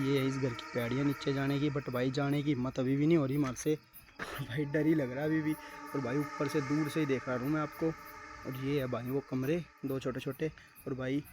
ये है इस घर की पैड़ियाँ नीचे जाने की, बट भाई जाने की हिम्मत अभी भी नहीं हो रही हमारे से। भाई डर ही लग रहा है अभी भी। और भाई ऊपर से दूर से ही देख रहा हूँ मैं आपको। और ये है भाई वो कमरे, दो छोटे छोटे। और भाई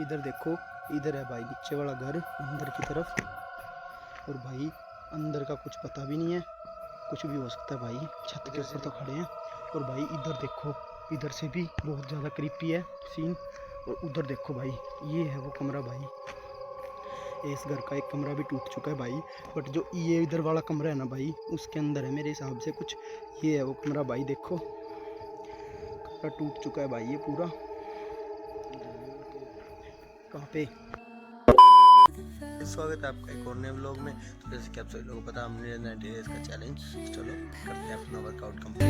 इधर देखो, इधर है भाई नीचे वाला घर अंदर की तरफ। और भाई अंदर का कुछ पता भी नहीं है, कुछ भी हो सकता है भाई। छत के ऊपर तो खड़े हैं। और भाई इधर देखो, इधर से भी बहुत ज़्यादा क्रीपी है सीन। और उधर देखो भाई, ये है वो कमरा भाई। इस घर का एक कमरा भी टूट चुका है भाई, बट जो ये इधर वाला कमरा है ना भाई, उसके अंदर है मेरे हिसाब से कुछ। ये है वो कमरा भाई, देखो कमरा टूट चुका है भाई ये पूरा। कहाँ पे? स्वागत है आपका एक और नए व्लॉग में। तो जैसे कि आप सभी लोगों को पता, हमने 90 डेज का चैलेंज, चलो करते हैं अपना workout complete.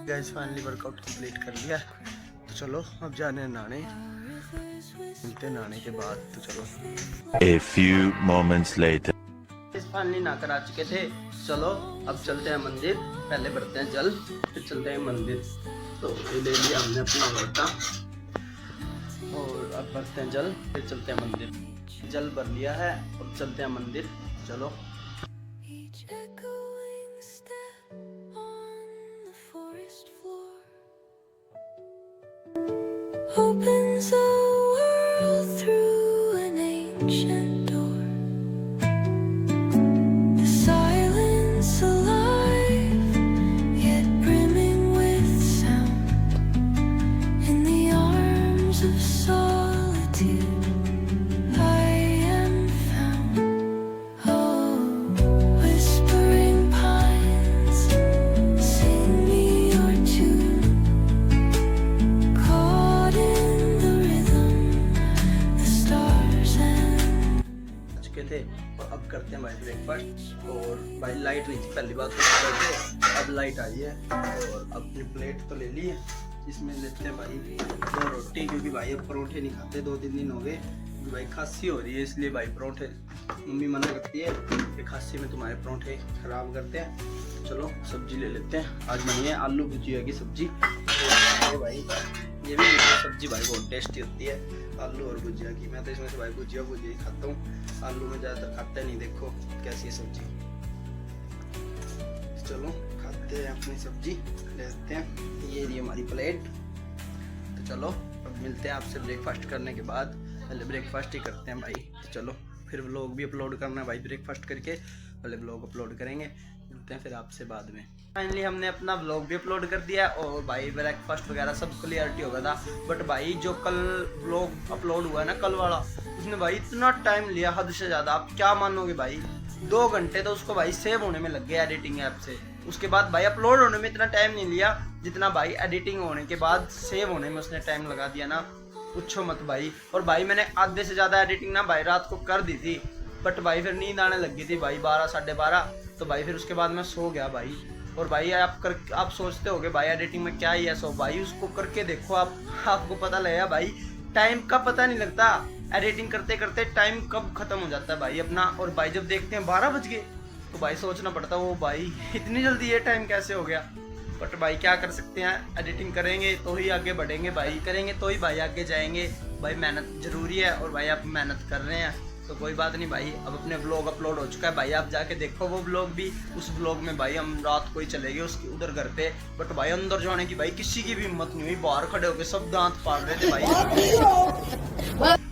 Guys finally workout complete कर लिया, तो चलो अब जाने नहाने, मिलते हैं नहाने के बाद। तो चलो A few moments later. Finally नहाकर आ चुके थे। चलो अब चलते हैं मंदिर, पहले भरते हैं जल, फिर चलते हैं मंदिर। तो ये ले लिया हमने अपना लोटा, और अब भरते हैं जल, फिर चलते हैं मंदिर। जल भर लिया है, अब चलते हैं मंदिर। चलो opens the world through an ancient door. The silence alive, yet brimming with sound. In the arms of solitude, I am found. Oh, whispering pines, sing me your tune. थे। और अब करते हैं भाई ब्रेकफास्ट। और भाई लाइट नहीं थी पहली बात तो, अब लाइट आई है। और अपनी प्लेट तो ले ली है, इसमें लेते हैं भाई 2 रोटी, क्योंकि भाई अब परोठे नहीं खाते, 2-3 दिन हो गए। भाई खांसी हो रही है, इसलिए भाई परोठे मम्मी मना करती है कि खांसी में तुम्हारे परोठे खराब करते हैं। चलो सब्जी ले लेते हैं। आज बनी है आलू भुजिया की सब्जी। भाई ये भी सब्जी भाई बहुत टेस्टी होती है, आलू और भुजिया की। मैं तो इसमें से भाई भुजिया ही खाता हूँ, आलू में ज़्यादातर खाते नहीं। देखो कैसी है सब्जी। चलो खाते हैं अपनी सब्जी, लेते हैं। ये रही हमारी प्लेट। तो चलो अब मिलते हैं आपसे ब्रेकफास्ट करने के बाद। पहले ब्रेकफास्ट ही करते हैं भाई। तो चलो फिर व्लॉग भी अपलोड करना है भाई, ब्रेकफास्ट करके पहले व्लॉग अपलोड करेंगे। मिलते हैं फिर आपसे बाद में। फाइनली हमने अपना व्लॉग भी अपलोड कर दिया, और भाई ब्रेकफास्ट वगैरह सब क्लियरिटी हो गया था। बट भाई जो कल व्लॉग अपलोड हुआ है ना, कल वाला, उसने भाई इतना टाइम लिया हद से ज़्यादा। आप क्या मानोगे भाई, 2 घंटे तो उसको भाई सेव होने में लग गए एडिटिंग ऐप से। उसके बाद भाई अपलोड होने में इतना टाइम नहीं लिया जितना भाई एडिटिंग होने के बाद सेव होने में उसने टाइम लगा दिया ना, पूछो मत भाई। और भाई मैंने आधे से ज़्यादा एडिटिंग ना भाई रात को कर दी थी, बट भाई फिर नींद आने लग गई थी भाई 12-12:30। तो भाई फिर उसके बाद मैं सो गया भाई। और भाई आप सोचते होगे भाई एडिटिंग में क्या ही है, सो भाई उसको करके देखो आपको पता लगेगा भाई, टाइम का पता नहीं लगता। एडिटिंग करते करते टाइम कब खत्म हो जाता है भाई अपना। और भाई जब देखते हैं 12 बज गए, तो भाई सोचना पड़ता है वो भाई इतनी जल्दी ये टाइम कैसे हो गया। बट भाई क्या कर सकते हैं, एडिटिंग करेंगे तो ही आगे बढ़ेंगे भाई, करेंगे तो ही भाई आगे जाएंगे भाई। मेहनत जरूरी है, और भाई आप मेहनत कर रहे हैं तो कोई बात नहीं भाई। अब अपने व्लॉग अपलोड हो चुका है भाई, आप जाके देखो वो व्लॉग भी। उस व्लॉग में भाई हम रात को ही चले गए उसके उधर घर पे, बट भाई अंदर जाने की भाई किसी की भी हिम्मत नहीं हुई। बाहर खड़े होके सब दांत फाड़ रहे थे भाई,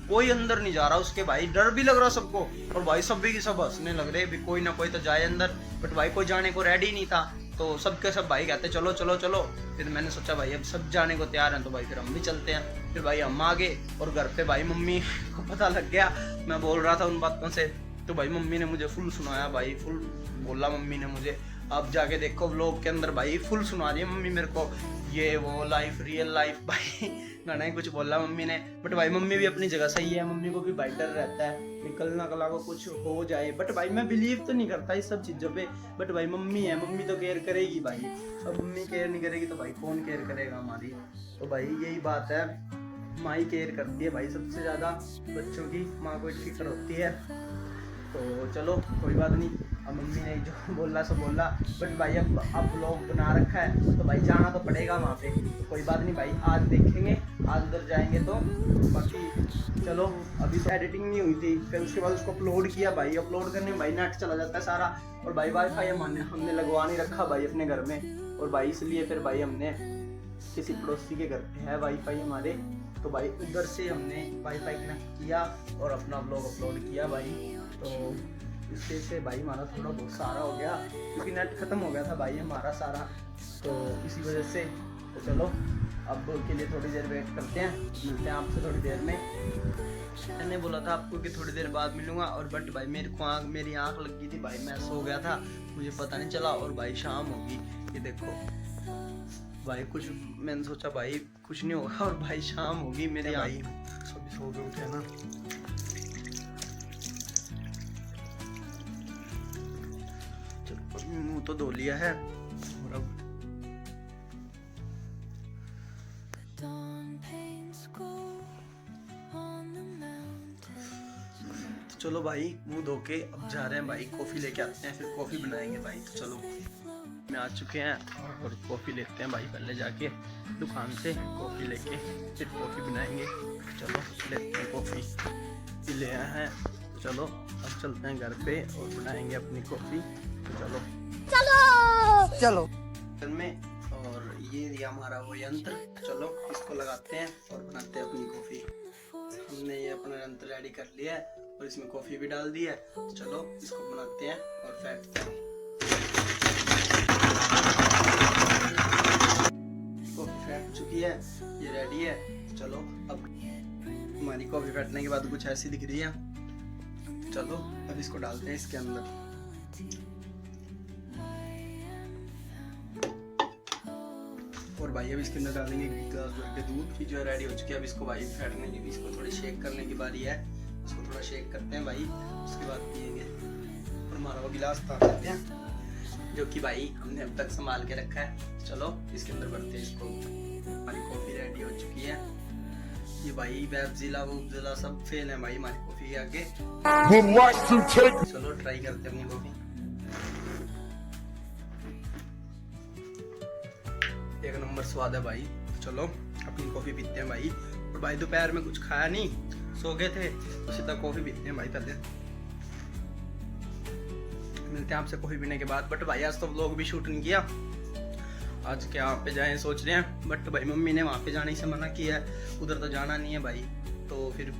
कोई अंदर नहीं जा रहा उसके भाई, डर भी लग रहा सबको। और भाई सभी की सब हंसने लग रहे, भी कोई ना कोई तो जाए अंदर। बट भाई कोई जाने को रेडी नहीं था, तो सबके सब भाई कहते चलो चलो चलो। फिर मैंने सोचा भाई अब सब जाने को तैयार हैं, तो भाई फिर हम भी चलते हैं। फिर भाई हम आ गए, और घर पे भाई मम्मी को पता लग गया मैं बोल रहा था उन बातों से, तो भाई मम्मी ने मुझे फुल सुनाया भाई, फुल बोला मम्मी ने मुझे। अब जाके देखो व्लॉग के अंदर भाई फुल सुना रही है मम्मी मेरे को, ये वो लाइफ रियल लाइफ भाई ना नहीं कुछ बोला मम्मी ने। बट भाई मम्मी भी अपनी जगह सही है, मम्मी को भी भाई डर रहता है निकलना कला को कुछ हो जाए। बट भाई मैं बिलीव तो नहीं करता इस सब चीज़ों पे, बट भाई मम्मी है, मम्मी तो केयर करेगी भाई। अब मम्मी केयर नहीं करेगी तो भाई कौन केयर करेगा हमारी। तो भाई यही बात है, माँ ही केयर करती है भाई सबसे ज़्यादा बच्चों की, माँ को फिक्र होती है। तो चलो कोई बात नहीं, अब मम्मी ने जो बोला सो बोला। बट भाई अब व्लॉग बना रखा है तो भाई जाना तो पड़ेगा वहाँ पे। तो कोई बात नहीं भाई, आज देखेंगे, आज उधर जाएंगे। तो बाकी चलो, अभी तो एडिटिंग नहीं हुई थी, फिर उसके बाद उसको अपलोड किया भाई। अपलोड करने में भाई नेट चला जाता है सारा, और भाई वाईफाई हमने लगवा नहीं रखा भाई अपने घर में। और भाई इसलिए फिर भाई हमने किसी पड़ोसी के घर पे है वाईफाई हमारे, तो भाई उधर से हमने वाईफाई कनेक्ट किया और अपना व्लॉग अपलोड किया भाई। तो इससे से भाई हमारा थोड़ा बहुत सारा हो गया, क्योंकि नेट ख़त्म हो गया था भाई हमारा सारा, तो इसी वजह से। तो चलो अब के लिए थोड़ी देर वेट करते हैं, मिलते हैं आपसे थोड़ी देर में। मैंने बोला था आपको कि थोड़ी देर बाद मिलूंगा, और बट भाई मेरी आँख लग गई थी भाई, मैं सो गया था, मुझे पता नहीं चला। और भाई शाम होगी, ये देखो भाई, कुछ मैंने सोचा भाई कुछ नहीं होगा, और भाई शाम होगी मेरे भाई सभी सो गए उठे ना। मुंह तो धो लिया है, और अब तो चलो भाई मुंह धो के अब जा रहे हैं भाई, कॉफ़ी लेके आते हैं, फिर कॉफ़ी बनाएंगे भाई। तो चलो में आ चुके हैं और कॉफ़ी लेते हैं भाई, पहले जाके दुकान से कॉफ़ी लेके फिर कॉफ़ी बनाएंगे। चलो लेते हैं कॉफ़ी, पी ले आए हैं। चलो अब चलते हैं घर पे और बनाएंगे अपनी कॉफ़ी। तो चलो चलो में, और ये दिया हमारा वो यंत्र, चलो इसको लगाते हैं और बनाते हैं अपनी कॉफ़ी। हमने ये अपना यंत्र रेडी कर लिया है और इसमें कॉफ़ी भी डाल दी है। तो चलो इसको बनाते हैं और फेंटते हैं। कॉफ़ी फेंट चुकी है, ये रेडी है। चलो अब हमारी कॉफ़ी फेंटने के बाद कुछ ऐसी दिख रही है। चलो अब इसको डालते हैं इसके अंदर। और भाई अब इसके अंदर डालेंगे एक गिलास भर के दूध की, जो है रेडी हो चुकी है। अब इसको भाई फेंटने की, इसको थोड़ी शेक करने की बारी है। इसको थोड़ा शेक करते हैं भाई, उसके बाद पियेंगे। और हमारा वो गिलास तार देते हैं, जो कि भाई हमने अब तक संभाल के रखा है। चलो इसके अंदर भरते हैं इसको। हमारी कॉफ़ी रेडी हो चुकी है। ये भाई वैबजिला वूबजिला सब फेल है भाई हमारी कॉफ़ी के आगे। चलो ट्राई करते हैं अपनी कॉफ़ी। एक नंबर स्वाद है भाई। चलो अपनी कॉफ़ी पीते हैं भाई। और भाई दोपहर में कुछ खाया नहीं, सो गए थे, तो सीधा कॉफ़ी पीते हैं भाई पहले। मिलते हैं आपसे कॉफ़ी पीने के बाद। बट भाई आज तो व्लॉग भी शूट नहीं किया, आज क्या वहाँ पे जाएं सोच रहे हैं। बट भाई मम्मी ने वहाँ पे जाने से मना किया है, उधर तो जाना नहीं है भाई। तो फिर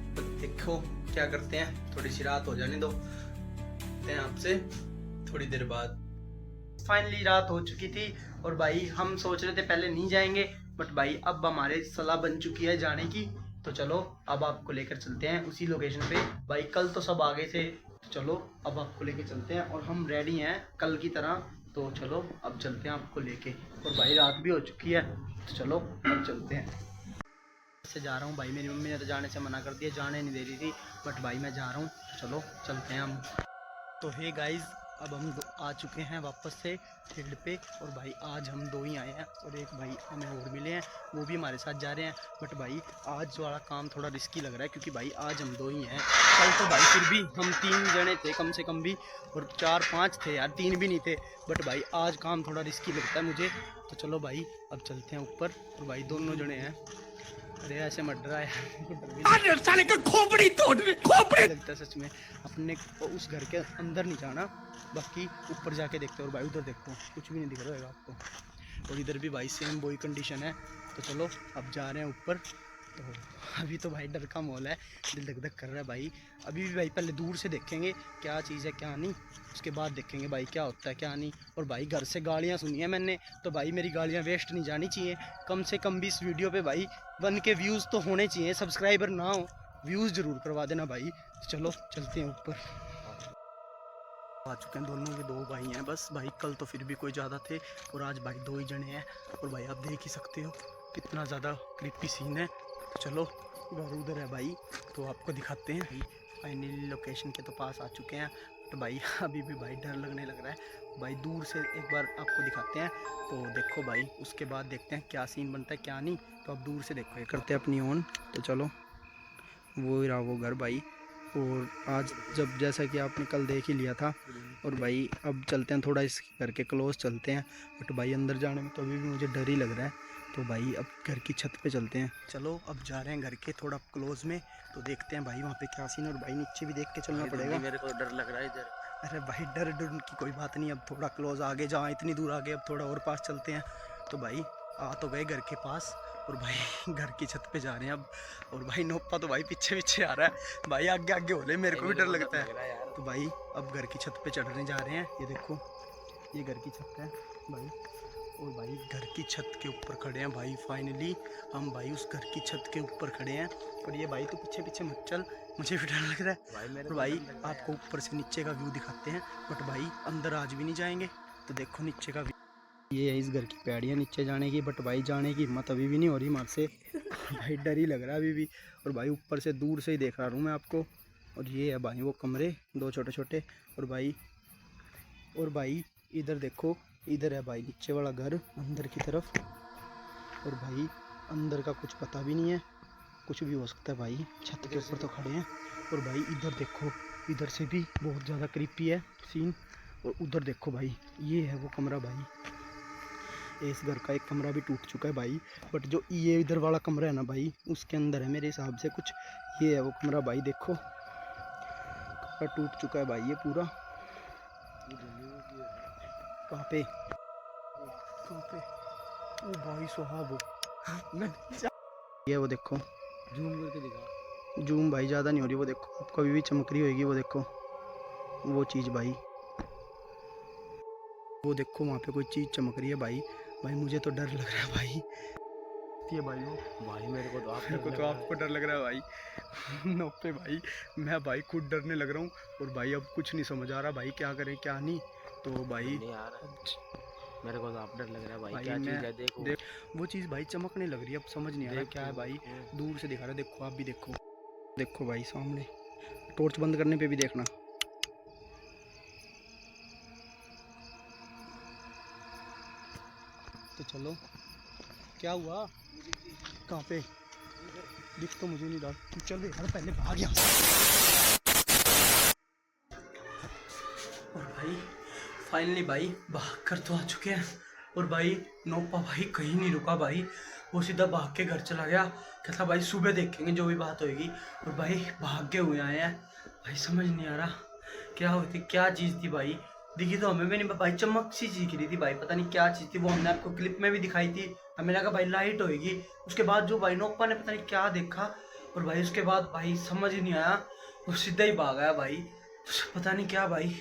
देखो क्या करते हैं, थोड़ी सी रात हो जाने दो, मिलते हैं आपसे थोड़ी देर बाद। फाइनली रात हो चुकी थी और भाई हम सोच रहे थे पहले नहीं जाएंगे, बट भाई अब हमारे सलाह बन चुकी है जाने की। तो चलो अब आपको लेकर चलते हैं उसी लोकेशन पे भाई। कल तो सब आ गए थे, तो चलो अब आपको लेकर चलते हैं, और हम रेडी हैं कल की तरह। तो चलो अब चलते हैं आपको लेके। और भाई रात भी हो चुकी है, तो चलो अब चलते हैं। से जा रहा हूँ भाई, मेरी मम्मी ने तो जाने से मना कर दिया, जाने नहीं दे रही थी, बट भाई मैं जा रहा हूँ। तो चलो चलते हैं हम। तो हे गाइज, अब हम आ चुके हैं वापस से फील्ड पे। और भाई आज हम दो ही आए हैं, और एक भाई हमें और मिले हैं, वो भी हमारे साथ जा रहे हैं। बट भाई आज वाला काम थोड़ा रिस्की लग रहा है, क्योंकि भाई आज हम दो ही हैं। कल तो भाई फिर भी हम 3 जने थे कम से कम भी, और 4-5 थे यार, 3 भी नहीं थे। बट भाई आज काम थोड़ा रिस्की लगता है मुझे। तो चलो भाई अब चलते हैं ऊपर। और भाई दोनों जने हैं, अरे ऐसे मत डरा यार, साले का खोपड़ी तोड़, खोपड़ी लगता है सच में। अपने को उस घर के अंदर नहीं जाना, बाकी ऊपर जाके देखते हैं। और भाई उधर देखो कुछ भी नहीं दिख रहा होगा आपको, और इधर भी भाई सेम वही कंडीशन है। तो चलो अब जा रहे हैं ऊपर। तो अभी तो भाई डर का माहौल है, दिल धक धक कर रहा है भाई। अभी भी भाई पहले दूर से देखेंगे क्या चीज़ है क्या नहीं, उसके बाद देखेंगे भाई क्या होता है क्या नहीं। और भाई घर से गालियाँ सुनी है मैंने, तो भाई मेरी गालियाँ वेस्ट नहीं जानी चाहिए। कम से कम भी इस वीडियो पे भाई 1 के व्यूज़ तो होने चाहिए, सब्सक्राइबर ना हो व्यूज़ ज़रूर करवा देना भाई। चलो चलते हैं ऊपर। आ चुके हैं। दोनों के 2 भाई हैं बस भाई, कल तो फिर भी कोई ज़्यादा थे और आज भाई 2 ही जने हैं। और भाई आप देख ही सकते हो कितना ज़्यादा क्रिपी सीन है। तो चलो घर उधर है भाई, तो आपको दिखाते हैं। भाई फाइनली लोकेशन के तो पास आ चुके हैं, तो भाई अभी भी भाई डर लगने लग रहा है भाई। दूर से एक बार आपको दिखाते हैं, तो देखो भाई, उसके बाद देखते हैं क्या सीन बनता है क्या नहीं। तो आप दूर से देखो, करते हैं अपनी ऑन। तो चलो वो ही रहा वो घर भाई। और आज जब जैसा कि आपने कल देख ही लिया था, और भाई अब चलते हैं थोड़ा इस घर के क्लोज चलते हैं। बट भाई अंदर जाने में तो अभी भी मुझे डर ही लग रहा है। तो भाई अब घर की छत पे चलते हैं। चलो अब जा रहे हैं घर के थोड़ा क्लोज में, तो देखते हैं भाई वहाँ पे क्या सीन है। और भाई नीचे भी देख के चलना पड़ेगा। मेरे को डर लग रहा है इधर। अरे भाई डर की कोई बात नहीं, अब थोड़ा क्लोज आगे जहाँ इतनी दूर आगे, अब थोड़ा और पास चलते हैं। तो भाई आ तो गए घर के पास, और भाई घर की छत पे जा रहे हैं अब। और भाई नोपा तो भाई पीछे पीछे आ रहा है भाई, आगे आगे हो रहे, मेरे को भी डर लगता है। तो भाई अब घर की छत पे चढ़ने जा रहे हैं। ये देखो ये घर की छत है भाई, और भाई घर की छत के ऊपर खड़े हैं भाई। फाइनली हम भाई उस घर की छत के ऊपर खड़े हैं। और ये भाई तो पीछे पीछे मत चल, मुझे भी डर लग रहा है। और भाई आपको ऊपर से नीचे का व्यू दिखाते हैं, बट भाई अंदर आज भी नहीं जाएंगे। तो देखो नीचे का व्यू, ये है इस घर की पैड़ियाँ नीचे जाने की, बट भाई जाने की हिम्मत अभी भी नहीं हो रही हमारे से भाई डर ही लग रहा है अभी भी। और भाई ऊपर से दूर से ही देख रहा हूँ मैं आपको। और ये है भाई वो कमरे 2 छोटे छोटे। और भाई इधर देखो, इधर है भाई नीचे वाला घर अंदर की तरफ। और भाई अंदर का कुछ पता भी नहीं है, कुछ भी हो सकता है भाई। छत के ऊपर तो खड़े हैं। और भाई इधर देखो, इधर से भी बहुत ज़्यादा क्रीपी है सीन। और उधर देखो भाई, ये है वो कमरा भाई। इस घर का एक कमरा भी टूट चुका है भाई, बट जो ये इधर वाला कमरा है ना भाई, उसके अंदर है मेरे हिसाब से कुछ। ये है वो कमरा भाई, देखो कमरा टूट चुका है भाई ये पूरा। कहाँ पे ओ भाई सुहाब, ये वो देखो, जूम करके दिखा। जूम भाई ज़्यादा नहीं हो रही, वो देखो आपको अभी भी चमक रही होगी। वो देखो वो चीज़ भाई, वो देखो वहाँ पे कोई चीज़ चमक रही है भाई। भाई मुझे तो डर लग रहा है भाई। ये भाई वो भाई मेरे को तो आपको डर लग रहा है भाई नो पे भाई, मैं भाई खुद डरने लग रहा हूँ। और भाई अब कुछ नहीं समझ आ रहा भाई, क्या करें क्या नहीं। तो भाई नहीं आ रहा, मेरे को तो आप डर लग रहा है भाई। क्या मैं चीज़ है देखो, देख वो चीज़ भाई चमकने लग रही है, अब समझ नहीं आ रहा क्या है भाई। दूर से दिखा रहा है, देखो आप भी देखो, देखो भाई सामने। टॉर्च बंद करने पे भी देखना। तो चलो क्या हुआ, कहाँ पे दिख तो मुझे नहीं रहा। तू चल यार पहले भाग यहाँ से। और भाई फाइनली भाई भाग कर तो आ चुके हैं। और भाई नोपा भाई कहीं नहीं रुका भाई, वो सीधा भाग के घर चला गया। कहता भाई सुबह देखेंगे जो भी बात होगी। और भाई भाग के हुए आए हैं भाई, समझ नहीं आ रहा क्या होती, क्या चीज़ थी भाई। दिखी तो हमें भी नहीं भाई, चमक सी चीज रही थी भाई, पता नहीं क्या चीज़ थी। वो हमने आपको क्लिप में भी दिखाई थी, हमें लगा भाई लाइट होएगी। उसके बाद जो भाई नोपा ने पता नहीं क्या देखा, और भाई उसके बाद भाई समझ ही नहीं आया, वो सीधा ही भाग आया भाई। पता नहीं क्या भाई।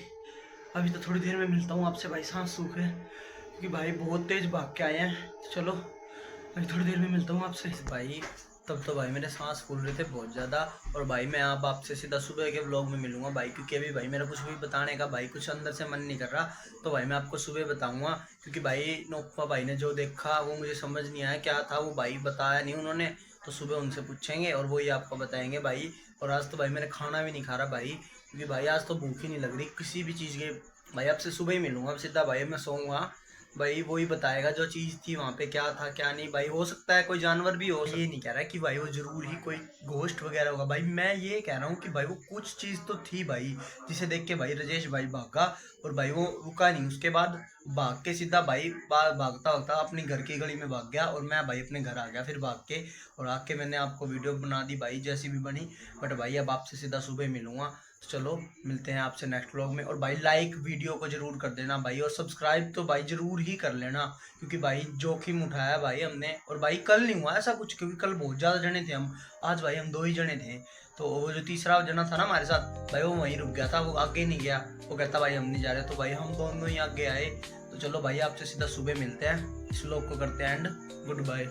अभी तो थोड़ी देर में मिलता हूँ आपसे भाई, सांस सूख है क्योंकि भाई बहुत तेज भाग के आए हैं। तो चलो अभी थोड़ी देर में मिलता हूँ आपसे भाई। तब तो भाई मेरे सांस फूल रहे थे बहुत ज़्यादा। और भाई मैं अब आपसे सीधा सुबह के व्लॉग में मिलूंगा भाई, क्योंकि अभी भाई मेरा कुछ भी बताने का भाई कुछ अंदर से मन नहीं कर रहा। तो भाई मैं आपको सुबह बताऊंगा, क्योंकि भाई नोपा भाई ने जो देखा वो मुझे समझ नहीं आया क्या था, वो भाई बताया नहीं उन्होंने। तो सुबह उनसे पूछेंगे और वही आपको बताएंगे भाई। और आज तो भाई मैंने खाना भी नहीं खा रहा भाई, क्योंकि भाई आज तो भूख ही नहीं लग रही किसी भी चीज़ के। भाई आपसे सुबह ही मिलूंगा सीधा भाई, मैं सोऊंगा भाई, वही बताएगा जो चीज़ थी वहाँ पे क्या था क्या नहीं। भाई हो सकता है कोई जानवर भी हो, ये नहीं कह रहा कि भाई वो जरूर ही कोई घोस्ट वगैरह होगा भाई। मैं ये कह रहा हूँ कि भाई वो कुछ चीज़ तो थी भाई, जिसे देख के भाई राजेश भाई भागा। और भाई वो रुका नहीं, उसके बाद भाग के सीधा भाई भागता भागता अपनी घर की गली में भाग गया। और मैं भाई अपने घर आ गया फिर भाग के, और आके मैंने आपको वीडियो बना दी भाई जैसी भी बनी। बट भाई अब आपसे सीधा सुबह मिलूंगा। तो चलो मिलते हैं आपसे नेक्स्ट व्लॉग में। और भाई लाइक वीडियो को जरूर कर देना भाई, और सब्सक्राइब तो भाई जरूर ही कर लेना, क्योंकि भाई जोखिम उठाया भाई हमने। और भाई कल नहीं हुआ ऐसा कुछ, क्योंकि कल बहुत ज़्यादा जने थे हम, आज भाई हम 2 ही जने थे। तो वो जो तीसरा जना था ना हमारे साथ भाई, वो वहीं रुक गया था, वो आगे नहीं गया। वो कहता भाई हम नहीं जा रहे, तो भाई हम दोनों ही आगे आए। तो चलो भाई आपसे सीधा सुबह मिलते हैं, इस व्लॉग को करते हैं एंड गुड बाय।